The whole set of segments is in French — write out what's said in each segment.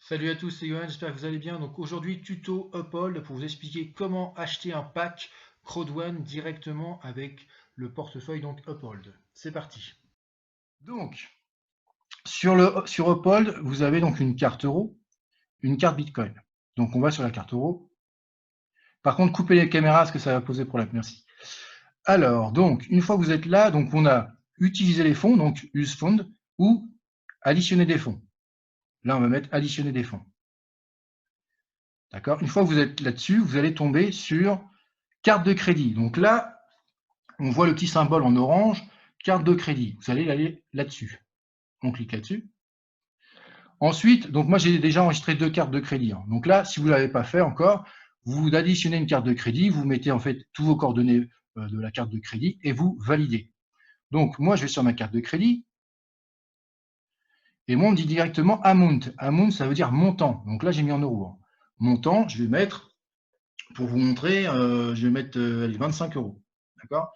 Salut à tous, c'est Johan, j'espère que vous allez bien. Donc aujourd'hui, tuto Uphold pour vous expliquer comment acheter un pack Crowd1 directement avec le portefeuille donc Uphold. C'est parti. Donc, sur Uphold, vous avez donc une carte euro, une carte Bitcoin. Donc on va sur la carte euro. Par contre, coupez les caméras parce que ça va poser problème. Merci. Alors, donc, une fois que vous êtes là, donc on a utilisé les fonds, donc use fund, ou additionner des fonds. Là, on va mettre additionner des fonds. D'accord. Une fois que vous êtes là-dessus, vous allez tomber sur carte de crédit. Donc là, on voit le petit symbole en orange, carte de crédit. Vous allez aller là-dessus. On clique là-dessus. Ensuite, donc moi j'ai déjà enregistré 2 cartes de crédit. Donc là, si vous ne l'avez pas fait encore, vous additionnez une carte de crédit, vous mettez en fait tous vos coordonnées de la carte de crédit et vous validez. Donc moi je vais sur ma carte de crédit et moi on me dit directement amount. Amount ça veut dire montant. Donc là j'ai mis en euros. Montant, je vais mettre, pour vous montrer, je vais mettre allez, 25 euros. D'accord.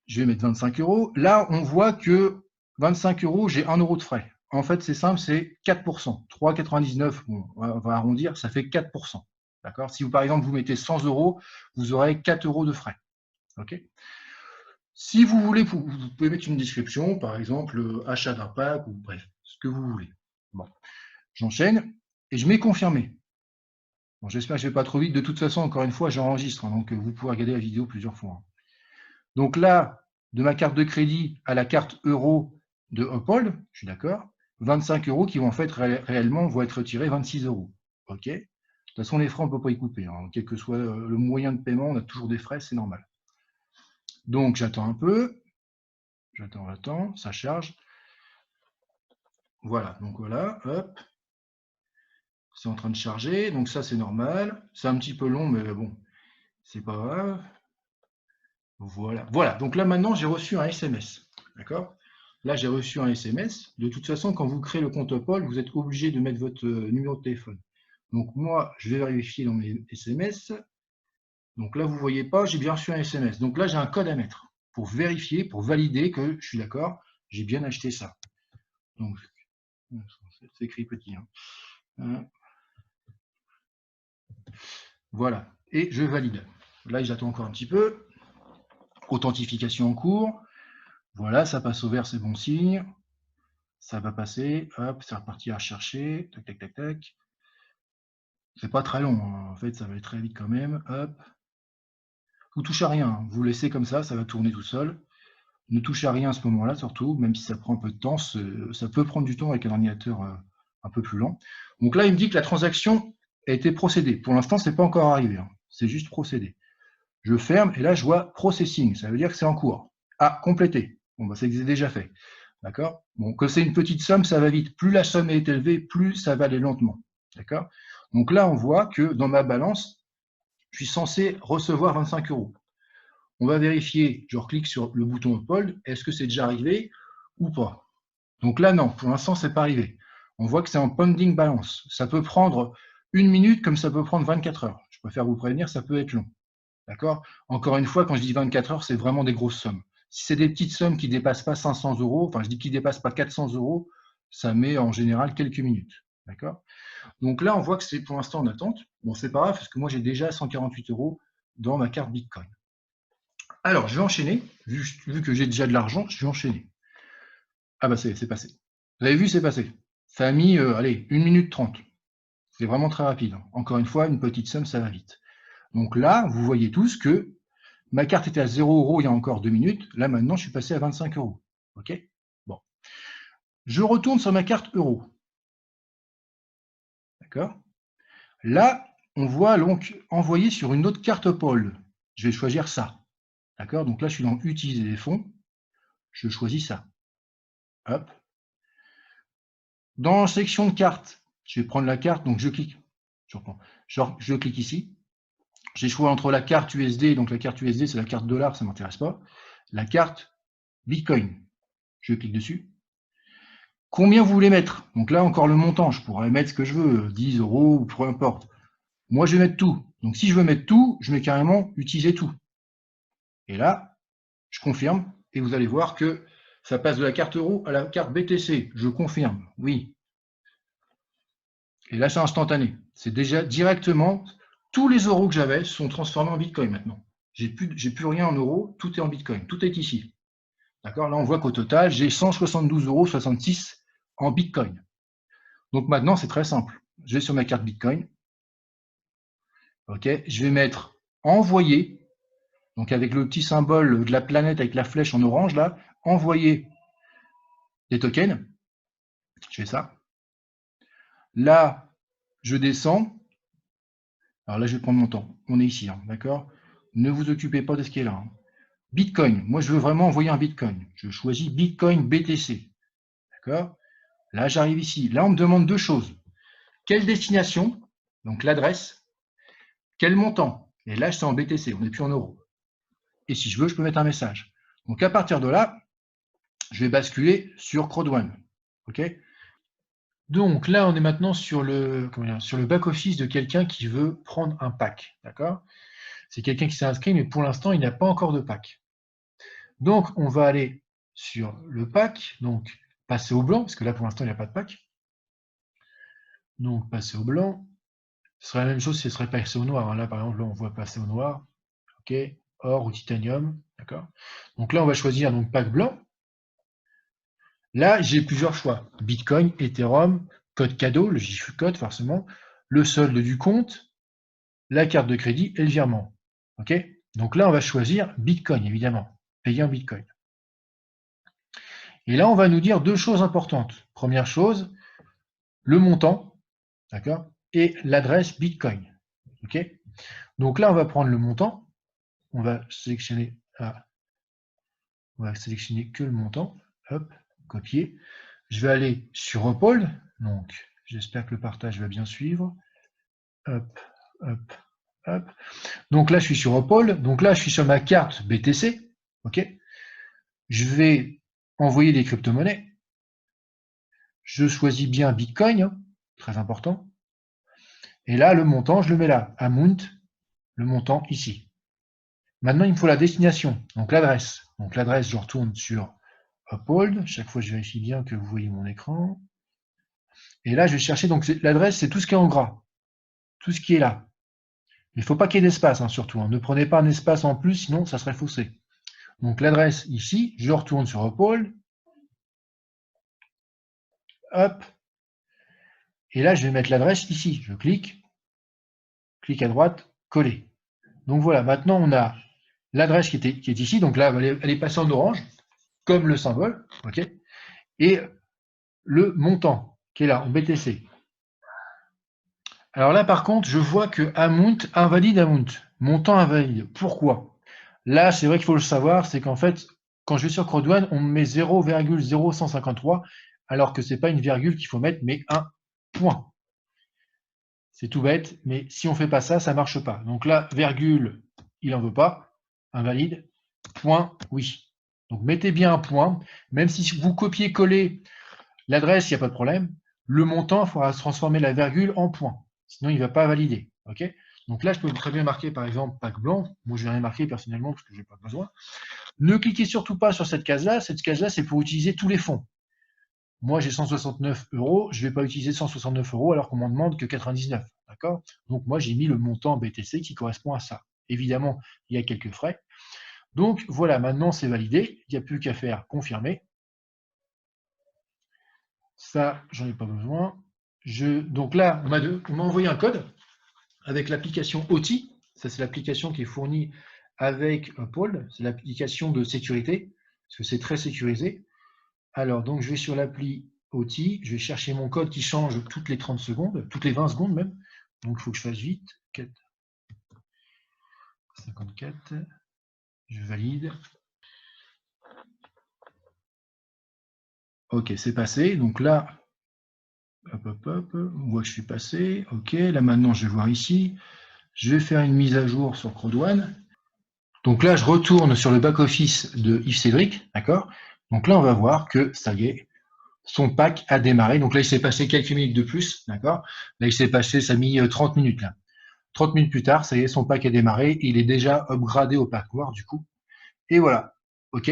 Je vais mettre 25 euros. Là, on voit que 25 euros, j'ai 1 euro de frais. En fait, c'est simple, c'est 4%. 3,99, bon, on va arrondir, ça fait 4%. D'accord. Si vous, par exemple, vous mettez 100 euros, vous aurez 4 euros de frais. OK. Si vous voulez, vous pouvez mettre une description, par exemple, achat d'un pack, ou bref, ce que vous voulez. Bon, j'enchaîne et je mets confirmer. Bon, j'espère que je ne vais pas trop vite. De toute façon, encore une fois, j'enregistre, donc vous pouvez regarder la vidéo plusieurs fois. Donc là, de ma carte de crédit à la carte euro de Uphold, je suis d'accord, 25 euros qui vont en fait réellement vont être retirés 26 euros. OK. De toute façon, les frais, on ne peut pas y couper. Quel que soit le moyen de paiement, on a toujours des frais, c'est normal. Donc j'attends un peu. J'attends, ça charge. Voilà, donc voilà, hop. C'est en train de charger, donc ça c'est normal. C'est un petit peu long, mais bon, c'est pas grave. Voilà. Voilà. Donc là maintenant, j'ai reçu un SMS. D'accord. Là, j'ai reçu un SMS. De toute façon, quand vous créez le compte Uphold, vous êtes obligé de mettre votre numéro de téléphone. Donc moi, je vais vérifier dans mes SMS. Donc là, vous ne voyez pas, j'ai bien reçu un SMS. Donc là, j'ai un code à mettre pour vérifier, pour valider que je suis d'accord, j'ai bien acheté ça. Donc, c'est écrit petit. Hein. Voilà. Et je valide. Là, j'attends encore un petit peu. Authentification en cours. Voilà, ça passe au vert, c'est bon signe. Ça va passer, hop, c'est reparti à chercher, tac, tac, tac, tac. C'est pas très long, en fait, ça va aller très vite quand même, hop. Vous touchez à rien, vous laissez comme ça va tourner tout seul. Ne touchez à rien à ce moment-là, surtout, même si ça prend un peu de temps, ça peut prendre du temps avec un ordinateur un peu plus lent. Donc là, il me dit que la transaction a été procédée. Pour l'instant, c'est pas encore arrivé, c'est juste procédé. Je ferme, et là, je vois processing, ça veut dire que c'est en cours. Ah, complété. Bon, bah, c'est déjà fait. D'accord. Bon, que c'est une petite somme, ça va vite. Plus la somme est élevée, plus ça va aller lentement. D'accord. Donc là, on voit que dans ma balance, je suis censé recevoir 25 euros. On va vérifier, je reclique sur le bouton Uphold, est-ce que c'est déjà arrivé ou pas. Donc là, non, pour l'instant, c'est pas arrivé. On voit que c'est en pending balance. Ça peut prendre 1 minute comme ça peut prendre 24 heures. Je préfère vous prévenir, ça peut être long. D'accord. Encore une fois, quand je dis 24 heures, c'est vraiment des grosses sommes. Si c'est des petites sommes qui ne dépassent pas 500 euros, enfin je dis qui ne dépassent pas 400 euros, ça met en général quelques minutes. D'accord. Donc là, on voit que c'est pour l'instant en attente. Bon, c'est pas grave parce que moi j'ai déjà 148 euros dans ma carte Bitcoin. Alors, je vais enchaîner. Vu que j'ai déjà de l'argent, je vais enchaîner. Ah bah c'est passé. Vous avez vu, c'est passé. Ça a mis, allez, 1 minute 30. C'est vraiment très rapide. Encore une fois, une petite somme, ça va vite. Donc là, vous voyez tous que ma carte était à 0 euros il y a encore 2 minutes. Là, maintenant, je suis passé à 25 euros. OK. Bon. Je retourne sur ma carte euro. D'accord. Là, on voit donc envoyer sur une autre carte Uphold. Je vais choisir ça. D'accord. Donc là, je suis dans utiliser les fonds. Je choisis ça. Hop. Dans la section de carte, je vais prendre la carte. Donc je clique. Je reprends. Je clique ici. J'ai le choix entre la carte USD. Donc la carte USD, c'est la carte dollar, ça ne m'intéresse pas. La carte Bitcoin. Je clique dessus. Combien vous voulez mettre? Donc là, encore le montant, je pourrais mettre ce que je veux, 10 euros ou peu importe. Moi, je vais mettre tout. Donc si je veux mettre tout, je mets carrément utiliser tout. Et là, je confirme et vous allez voir que ça passe de la carte euro à la carte BTC. Je confirme, oui. Et là, c'est instantané. C'est déjà directement, tous les euros que j'avais sont transformés en Bitcoin maintenant. J'ai plus rien en euros, tout est en Bitcoin. Tout est ici. D'accord? Là, on voit qu'au total, j'ai 172,66 € en Bitcoin. Donc maintenant, c'est très simple. Je vais sur ma carte Bitcoin. OK, je vais mettre envoyer. Donc avec le petit symbole de la planète avec la flèche en orange, là, envoyer des tokens. Je fais ça. Là, je descends. Alors là, je vais prendre mon temps. On est ici, hein, d'accord? Ne vous occupez pas de ce qui est là. Hein. Bitcoin. Moi, je veux vraiment envoyer un Bitcoin. Je choisis Bitcoin BTC. D'accord? Là, j'arrive ici. Là, on me demande deux choses. Quelle destination? Donc l'adresse. Quel montant? Et là, c'est en BTC. On n'est plus en euros. Et si je veux, je peux mettre un message. Donc à partir de là, je vais basculer sur CrowdOne. OK? Donc là, on est maintenant sur le back-office de quelqu'un qui veut prendre un pack. D'accord? C'est quelqu'un qui s'est inscrit, mais pour l'instant, il n'a pas encore de pack. Donc, on va aller sur le pack, donc passer au blanc, parce que là, pour l'instant, il n'y a pas de pack. Donc, passer au blanc. Ce serait la même chose si ce serait passé au noir. Là, par exemple, là, on voit passer au noir. OK? Or ou titanium. D'accord? Donc là, on va choisir donc pack blanc. Là, j'ai plusieurs choix. Bitcoin, Ethereum, code cadeau, le GIF code forcément, le solde du compte, la carte de crédit et le virement. OK? Donc là, on va choisir Bitcoin, évidemment. Payer en Bitcoin. Et là, on va nous dire deux choses importantes. Première chose, le montant, d'accord? Et l'adresse Bitcoin. OK? Donc là, on va prendre le montant. On va sélectionner que le montant. Hop, copier. Je vais aller sur Uphold. Donc, j'espère que le partage va bien suivre. Hop, hop, hop. Donc là, je suis sur Uphold. Donc là, je suis sur ma carte BTC. OK? Je vais envoyer des crypto-monnaies. Je choisis bien Bitcoin, hein, très important. Et là, le montant, je le mets là. Amount, le montant ici. Maintenant, il me faut la destination, donc l'adresse. Donc l'adresse, je retourne sur Uphold. Chaque fois, je vérifie bien que vous voyez mon écran. Et là, je vais chercher, donc l'adresse, c'est tout ce qui est en gras. Tout ce qui est là. Il ne faut pas qu'il y ait d'espace, hein, surtout. Hein. Ne prenez pas un espace en plus, sinon ça serait faussé. Donc l'adresse ici, je retourne sur Uphold. Hop. Et là, je vais mettre l'adresse ici. Je clique à droite, coller. Donc voilà, maintenant on a l'adresse qui est ici. Donc là, elle est passée en orange, comme le symbole. OK. Et le montant qui est là, en BTC. Alors là, par contre, je vois que amount, invalide amount. Montant invalide. Pourquoi? Là, c'est vrai qu'il faut le savoir, c'est qu'en fait, quand je vais sur CrowdOne, on me met 0,0153, alors que ce n'est pas une virgule qu'il faut mettre, mais un point. C'est tout bête, mais si on ne fait pas ça, ça ne marche pas. Donc là, virgule, il n'en veut pas. Invalide. Point, oui. Donc mettez bien un point. Même si vous copiez-collez l'adresse, il n'y a pas de problème. Le montant, il faudra transformer la virgule en point. Sinon, il ne va pas valider. OK? Donc là, je peux très bien marquer, par exemple, pack blanc. Moi, je vais rien marquer personnellement parce que je n'ai pas besoin. Ne cliquez surtout pas sur cette case-là. Cette case-là, c'est pour utiliser tous les fonds. Moi, j'ai 169 €. Je ne vais pas utiliser 169 € alors qu'on m'en demande que 99. D'accord? Donc, moi, j'ai mis le montant BTC qui correspond à ça. Évidemment, il y a quelques frais. Donc, voilà, maintenant, c'est validé. Il n'y a plus qu'à faire confirmer. Ça, j'en ai pas besoin. Donc là, on m'a envoyé un code avec l'application OTI. Ça, c'est l'application qui est fournie avec Uphold. C'est l'application de sécurité, parce que c'est très sécurisé. Alors, donc, je vais sur l'appli OTI. Je vais chercher mon code qui change toutes les 30 secondes, toutes les 20 secondes même. Donc, il faut que je fasse vite. 54. Je valide. OK, c'est passé. Donc là, on voit que je suis passé. OK, là maintenant, je vais voir ici. Je vais faire une mise à jour sur CrowdOne. Donc là, je retourne sur le back-office de Yves Cédric, d'accord? Donc là, on va voir que ça y est, son pack a démarré. Donc là, il s'est passé quelques minutes de plus, d'accord? Là, il s'est passé, ça a mis 30 minutes là. 30 minutes plus tard, ça y est, son pack a démarré. Il est déjà upgradé au pack noir, du coup. Et voilà, OK?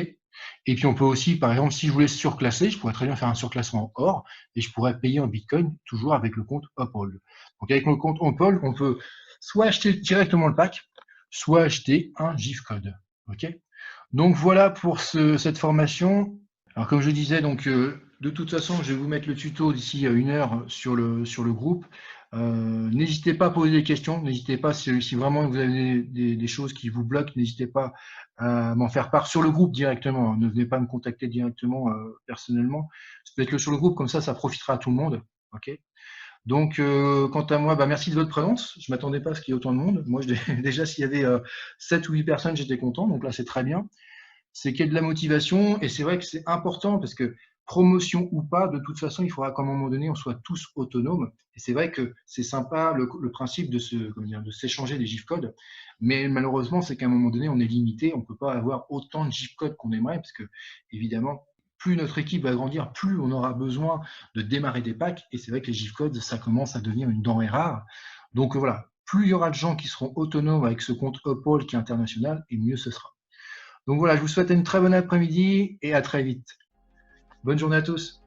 Et puis on peut aussi, par exemple, si je voulais surclasser, je pourrais très bien faire un surclassement or et je pourrais payer en Bitcoin toujours avec le compte Uphold. Donc avec le compte Uphold, on peut soit acheter directement le pack, soit acheter un GIF code. Ok. Donc voilà pour cette formation. Alors comme je disais, donc de toute façon, je vais vous mettre le tuto d'ici 1 heure sur le groupe. N'hésitez pas à poser des questions, n'hésitez pas si vraiment vous avez des choses qui vous bloquent, n'hésitez pas à m'en faire part sur le groupe directement. Ne venez pas me contacter directement personnellement. Faites-le sur le groupe, comme ça profitera à tout le monde. Ok. Donc, quant à moi, bah, merci de votre présence. Je ne m'attendais pas à ce qu'il y ait autant de monde. Moi, déjà, s'il y avait 7 ou 8 personnes, j'étais content. Donc là, c'est très bien. C'est qu'il y ait de la motivation. Et c'est vrai que c'est important parce que promotion ou pas, de toute façon, il faudra qu'à un moment donné, on soit tous autonomes. Et c'est vrai que c'est sympa le principe de s'échanger des GIF codes. Mais malheureusement, c'est qu'à un moment donné, on est limité. On ne peut pas avoir autant de GIF codes qu'on aimerait parce que, évidemment, plus notre équipe va grandir, plus on aura besoin de démarrer des packs. Et c'est vrai que les GIF codes, ça commence à devenir une denrée rare. Donc voilà, plus il y aura de gens qui seront autonomes avec ce compte Uphold qui est international, et mieux ce sera. Donc voilà, je vous souhaite une très bonne après-midi et à très vite. Bonne journée à tous.